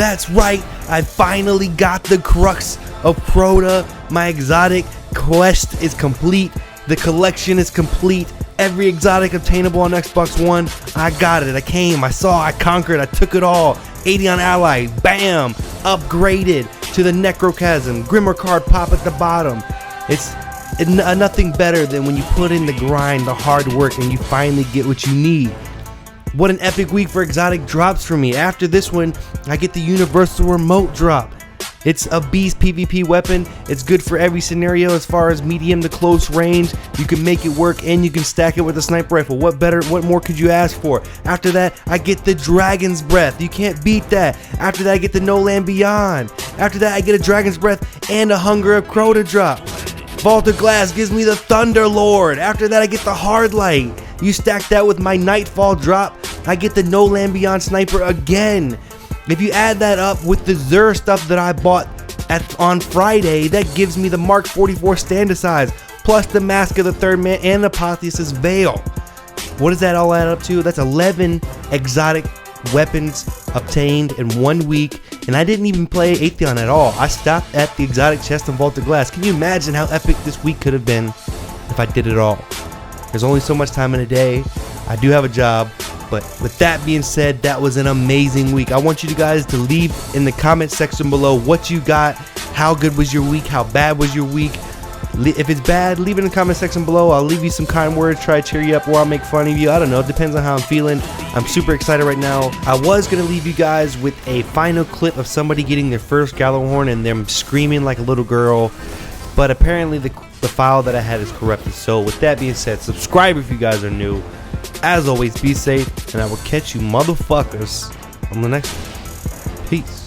That's right, I finally got the crux of Crota. My exotic quest is complete. The collection is complete. Every exotic obtainable on Xbox One, I got it. I came, I saw, I conquered, I took it all. 80 on ally, bam, upgraded to the Necrochasm. Grimmer card pop at the bottom. It's nothing better than when you put in the grind, the hard work, and you finally get what you need. What an epic week for exotic drops for me. After this one, I get the universal remote drop. It's a beast PvP weapon. It's good for every scenario as far as medium to close range. You can make it work and you can stack it with a sniper rifle. What more could you ask for? After that, I get the Dragon's Breath. You can't beat that. After that, I get the No Land Beyond. After that, I get a Dragon's Breath and a Hunger of Crota drop. Vault of Glass gives me the Thunderlord. After that, I get the Hard Light. You stack that with my Nightfall drop, I get the No Land Beyond sniper again. If you add that up with the Xur stuff that I bought on Friday, that gives me the Mark 44 Standard plus the Mask of the Third Man and the Apotheosis Veil. What does that all add up to? That's 11 exotic weapons obtained in 1 week, and I didn't even play Atheon at all. I stopped at the exotic chest and Vault of Glass. Can you imagine how epic this week could have been if I did it all? There's only so much time in a day. I do have a job. But with that being said, that was an amazing week. I want you guys to leave in the comment section below what you got. How good was your week? How bad was your week? If it's bad, leave it in the comment section below. I'll leave you some kind words, try to cheer you up, or I'll make fun of you. I don't know. It depends on how I'm feeling. I'm super excited right now. I was going to leave you guys with a final clip of somebody getting their first Gallowhorn and them screaming like a little girl. But apparently the file that I had is corrupted. So with that being said, subscribe if you guys are new. As always, be safe, and I will catch you motherfuckers on the next one. Peace.